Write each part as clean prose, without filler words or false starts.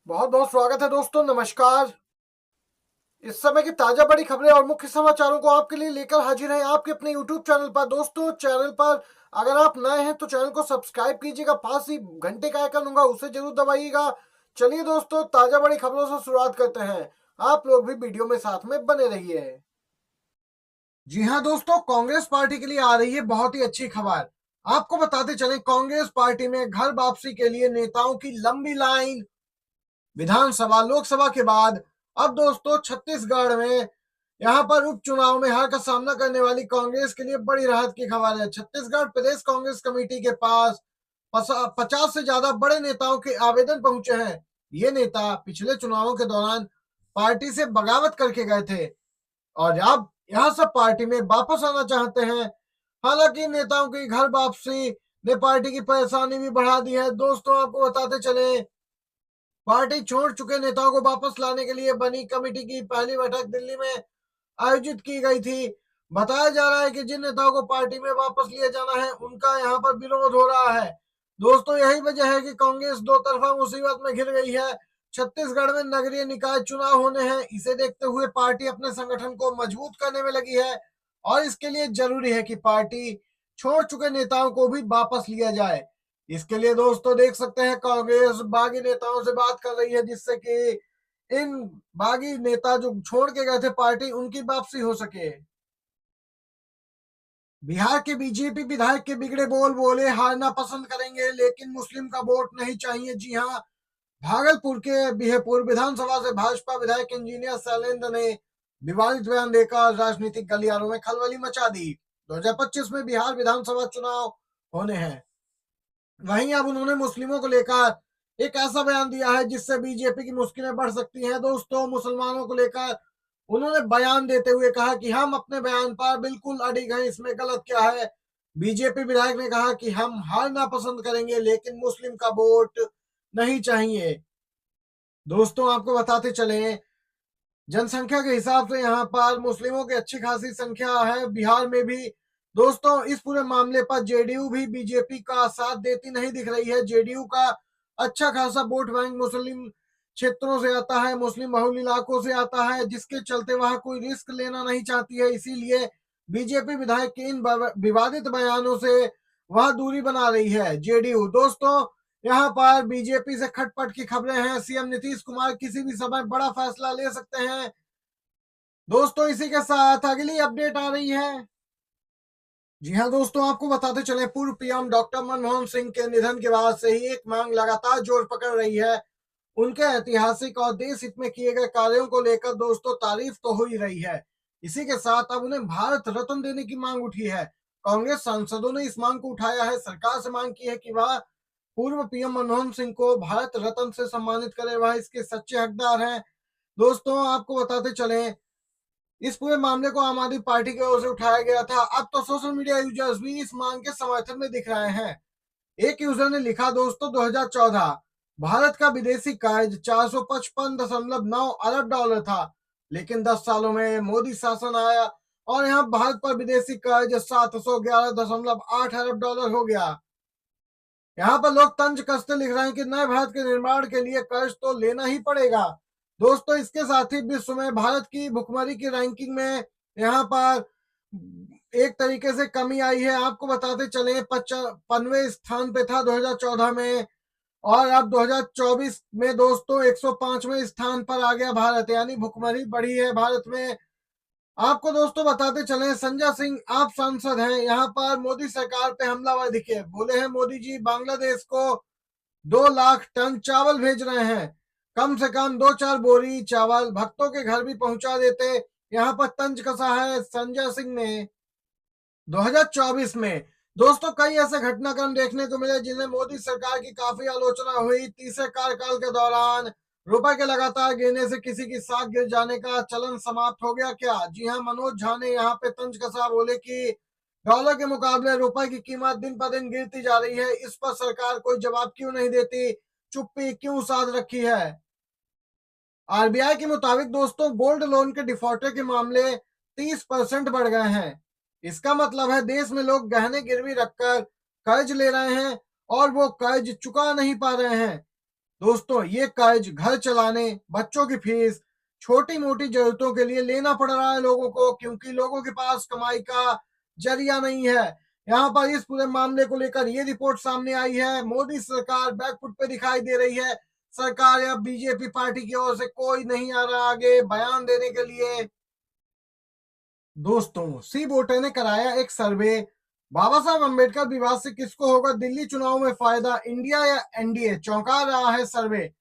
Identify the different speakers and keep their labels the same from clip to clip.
Speaker 1: बहुत बहुत स्वागत है दोस्तों। नमस्कार। इस समय की ताजा बड़ी खबरें और मुख्य समाचारों को आपके लिए लेकर हाजिर हैं आपके अपने YouTube चैनल पर। दोस्तों, चैनल पर अगर आप नए हैं तो चैनल को सब्सक्राइब कीजिएगा, पास ही घंटे का आइकन होगा उसे जरूर दबाइएगा। चलिए दोस्तों, ताजा बड़ी खबरों से शुरुआत करते हैं। आप लोग भी वीडियो में साथ में बने रहिए। जी हाँ दोस्तों, कांग्रेस पार्टी के लिए आ रही है बहुत ही अच्छी खबर। आपको बताते चले, कांग्रेस पार्टी में घर वापसी के लिए नेताओं की लंबी लाइन। विधानसभा लोकसभा के बाद अब दोस्तों छत्तीसगढ़ में यहां पर उपचुनाव में हार का सामना करने वाली कांग्रेस के लिए बड़ी राहत की खबर है। छत्तीसगढ़ प्रदेश कांग्रेस कमेटी के पास 50 से ज्यादा बड़े नेताओं के आवेदन पहुंचे हैं। ये नेता पिछले चुनावों के दौरान पार्टी से बगावत करके गए थे और अब यहाँ सब पार्टी में वापस आना चाहते हैं। हालांकि नेताओं की घर वापसी ने पार्टी की परेशानी भी बढ़ा दी है। दोस्तों, आपको बताते चले, पार्टी छोड़ चुके नेताओं को वापस लाने के लिए बनी कमेटी की पहली बैठक दिल्ली में आयोजित की गई थी। बताया जा रहा है कि जिन नेताओं को पार्टी में वापस लिया जाना है उनका यहां पर विरोध हो रहा है। दोस्तों, यही वजह है कि कांग्रेस दो तरफा मुसीबत में घिर गई है। छत्तीसगढ़ में नगरीय निकाय चुनाव होने हैं। इसे देखते हुए पार्टी अपने संगठन को मजबूत करने में लगी है और इसके लिए जरूरी है कि पार्टी छोड़ चुके नेताओं को भी वापस लिया जाए। इसके लिए दोस्तों देख सकते हैं, कांग्रेस बागी नेताओं से बात कर रही है जिससे कि इन बागी नेता जो छोड़ के गए थे पार्टी, उनकी वापसी हो सके। बिहार के बीजेपी विधायक के बिगड़े बोल बोले, हारना पसंद करेंगे लेकिन मुस्लिम का वोट नहीं चाहिए। जी हाँ, भागलपुर के बिहेपुर विधानसभा से भाजपा विधायक इंजीनियर शैलेंद्र ने विवादित बयान देकर राजनीतिक गलियारों में खलबली मचा दी। 2025 में बिहार विधानसभा चुनाव होने हैं, वहीं अब उन्होंने मुस्लिमों को लेकर एक ऐसा बयान दिया है जिससे बीजेपी की मुश्किलें बढ़ सकती हैं। दोस्तों, मुसलमानों को लेकर उन्होंने बयान देते हुए कहा कि हम अपने बयान पर बिल्कुल अडिग हैं, इसमें गलत क्या है। बीजेपी विधायक ने कहा कि हम हारना पसंद करेंगे लेकिन मुस्लिम का वोट नहीं चाहिए। दोस्तों, आपको बताते चले, जनसंख्या के हिसाब से यहाँ पर मुस्लिमों की अच्छी खासी संख्या है बिहार में भी। दोस्तों, इस पूरे मामले पर जेडीयू भी बीजेपी का साथ देती नहीं दिख रही है। जेडीयू का अच्छा खासा वोट बैंक मुस्लिम क्षेत्रों से आता है, मुस्लिम बहुल इलाकों से आता है, जिसके चलते वह कोई रिस्क लेना नहीं चाहती है। इसीलिए बीजेपी विधायक के इन विवादित बयानों से वह दूरी बना रही है जेडीयू। दोस्तों, यहाँ पर बीजेपी से खटपट की खबरें हैं। सीएम नीतीश कुमार किसी भी समय बड़ा फैसला ले सकते हैं। दोस्तों, इसी के साथ अगली अपडेट आ रही है। जी हाँ दोस्तों, आपको बताते चले, पूर्व पीएम डॉक्टर मनमोहन सिंह के निधन के बाद से ही एक मांग लगातार जोर पकड़ रही है। उनके ऐतिहासिक और देश हित में किए गए कार्यों को लेकर दोस्तों तारीफ तो हो ही रही है। इसी के साथ अब उन्हें भारत रत्न देने की मांग उठी है। कांग्रेस सांसदों ने इस मांग को उठाया है, सरकार से मांग की है कि वह पूर्व पीएम मनमोहन सिंह को भारत रत्न से सम्मानित करे, वह इसके सच्चे हकदार हैं। दोस्तों, आपको बताते चले, इस पूरे मामले को आम आदमी पार्टी की ओर से उठाया गया था। अब तो सोशल मीडिया यूजर्स भी इस मांग के समर्थन में दिख रहे हैं। एक यूजर ने लिखा, दोस्तों 2014 भारत का विदेशी कर्ज 455.9 अरब डॉलर था, लेकिन 10 सालों में मोदी शासन आया और यहाँ भारत पर विदेशी कर्ज 711.8 अरब डॉलर हो गया। यहाँ पर लोग तंज कसते लिख रहे हैं कि नए भारत के निर्माण के लिए कर्ज तो लेना ही पड़ेगा। दोस्तों, इसके साथ ही विश्व में भारत की भुखमरी की रैंकिंग में यहाँ पर एक तरीके से कमी आई है। आपको बताते चले, 55वें स्थान पे था 2014 में और अब 2024 में दोस्तों 105वें स्थान पर आ गया भारत, यानी भुखमरी बढ़ी है भारत में। आपको दोस्तों बताते चले, संजय सिंह आप सांसद हैं, यहाँ पर मोदी सरकार पे हमलावर दिखे, बोले हैं मोदी जी बांग्लादेश को 2 लाख टन चावल भेज रहे हैं, कम से कम 2-4 बोरी चावल भक्तों के घर भी पहुंचा देते। यहाँ पर तंज कसा है संजय सिंह ने। 2024 में दोस्तों कई ऐसे घटनाक्रम देखने को मिले जिन्हें मोदी सरकार की काफी आलोचना हुई। तीसरे कार्यकाल के दौरान रुपए के लगातार गिरने से किसी की साख गिर जाने का चलन समाप्त हो गया क्या? जी हाँ, मनोज झा ने यहाँ पे तंज कसा, बोले कि डॉलर के मुकाबले रुपए की कीमत दिन पर दिन गिरती जा रही है, इस पर सरकार कोई जवाब क्यों नहीं देती, चुप्पी क्यों साध रखी है। आरबीआई के मुताबिक दोस्तों गोल्ड लोन के डिफॉल्टर के मामले 30% बढ़ गए हैं। इसका मतलब है देश में लोग गहने गिरवी रखकर कर्ज ले रहे हैं और वो कर्ज चुका नहीं पा रहे हैं। दोस्तों ये कर्ज घर चलाने, बच्चों की फीस, छोटी मोटी जरूरतों के लिए लेना पड़ रहा है लोगों को, क्योंकि लोगों के पास कमाई का जरिया नहीं है। यहाँ पर इस पूरे मामले को लेकर ये रिपोर्ट सामने आई है। मोदी सरकार बैकफुट पे दिखाई दे रही है। सरकार या बीजेपी पार्टी की ओर से कोई नहीं आ रहा आगे बयान देने के लिए। दोस्तों सी बोटे ने कराया एक सर्वे। बाबा साहब अम्बेडकर विवाद से किसको होगा दिल्ली चुनाव में फायदा, इंडिया या एनडीए, चौंका रहा है सर्वे।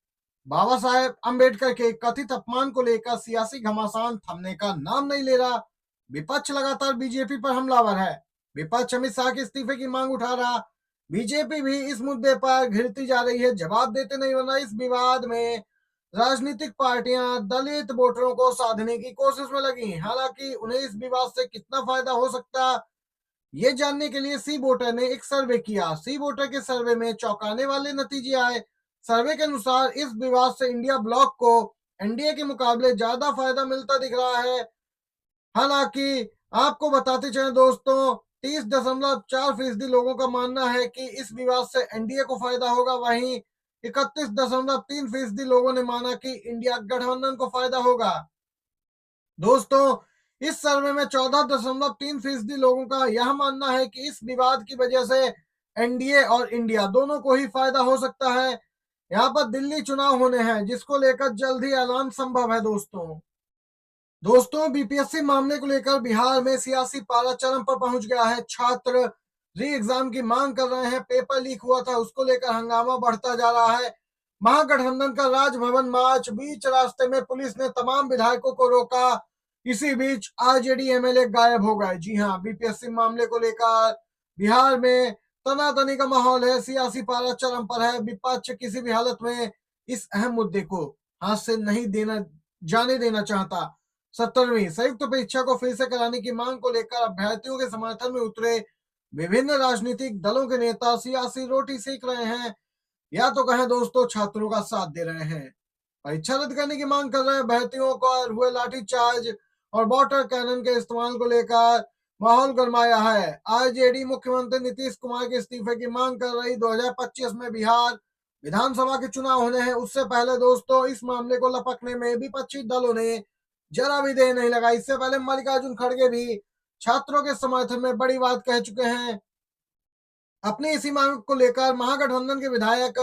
Speaker 1: बाबा साहेब अम्बेडकर के कथित अपमान को लेकर सियासी घमासान थमने का नाम नहीं ले रहा। विपक्ष लगातार बीजेपी पर हमलावर है। विपक्ष अमित शाह के इस्तीफे की मांग उठा रहा। बीजेपी भी इस मुद्दे पर घिरती जा रही है, जवाब देते नहीं, वरना इस विवाद में राजनीतिक पार्टियां दलित वोटरों को साधने की कोशिश में लगी। हालांकि उन्हें इस विवाद से कितना फायदा हो सकता, ये जानने के लिए सी वोटर ने एक सर्वे किया। सी वोटर के सर्वे में चौंकाने वाले नतीजे आए। सर्वे के अनुसार इस विवाद से इंडिया ब्लॉक को एनडीए के मुकाबले ज्यादा फायदा मिलता दिख रहा है। हालांकि आपको बताते चले दोस्तों, 30.4% लोगों का मानना है कि इस विवाद से एनडीए को फायदा होगा, वहीं 31.3% लोगों ने माना कि इंडिया गठबंधन को फायदा होगा। दोस्तों इस सर्वे में 14.3% लोगों का यह मानना है कि इस विवाद की वजह से एनडीए और इंडिया दोनों को ही फायदा हो सकता है। यहाँ पर दिल्ली चुनाव होने हैं, जिसको लेकर जल्द ही ऐलान संभव है। दोस्तों बीपीएससी मामले को लेकर बिहार में सियासी पारा चरम पर पहुंच गया है। छात्र री एग्जाम की मांग कर रहे हैं। पेपर लीक हुआ था, उसको लेकर हंगामा बढ़ता जा रहा है। महागठबंधन का राजभवन मार्च, बीच रास्ते में पुलिस ने तमाम विधायकों को रोका। इसी बीच आरजेडी एमएलए गायब हो गए। जी हाँ, बीपीएससी मामले को लेकर बिहार में तनातनी का माहौल है। सियासी पारा चरम पर है। विपक्ष किसी भी हालत में इस अहम मुद्दे को हाथ से नहीं जाने देना चाहता। 17वीं संयुक्त परीक्षा को फिर से कराने की मांग को लेकर अभ्यर्थियों के समर्थन में उतरे विभिन्न राजनीतिक दलों के नेता सियासी रोटी सेक रहे हैं, या तो कहें दोस्तों छात्रों का साथ दे रहे हैं। परीक्षा रद्द करने की मांग कर रहे अभ्यर्थियों को हुए लाठीचार्ज और वाटर कैनन के इस्तेमाल को लेकर माहौल गरमाया है। आरजेडी मुख्यमंत्री नीतीश कुमार के इस्तीफे की मांग कर रही। 2025 में बिहार विधानसभा के चुनाव होने हैं। उससे पहले दोस्तों इस मामले को लपकने में विपक्षी दलों ने जरा भी देर नहीं लगाई। इससे पहले मल्लिकार्जुन खड़गे भी छात्रों के समर्थन में बड़ी बात कह चुके हैं। अपनी इसी मांग को लेकर महागठबंधन के विधायक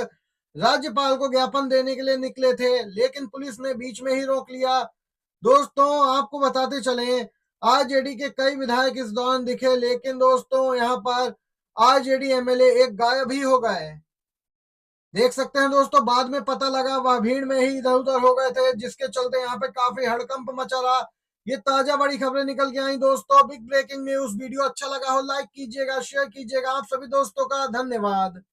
Speaker 1: राज्यपाल को ज्ञापन देने के लिए निकले थे, लेकिन पुलिस ने बीच में ही रोक लिया। दोस्तों आपको बताते चले, आरजेडी के कई विधायक इस दौरान दिखे, लेकिन दोस्तों यहाँ पर आरजेडी एमएलए एक गायब ही हो गए। देख सकते हैं दोस्तों, बाद में पता लगा वह भीड़ में ही इधर उधर हो गए थे, जिसके चलते यहाँ पे काफी हड़कंप मचा रहा। ये ताजा बड़ी खबरें निकल के आई दोस्तों। Big breaking news. वीडियो अच्छा लगा हो लाइक कीजिएगा, शेयर कीजिएगा। आप सभी दोस्तों का धन्यवाद।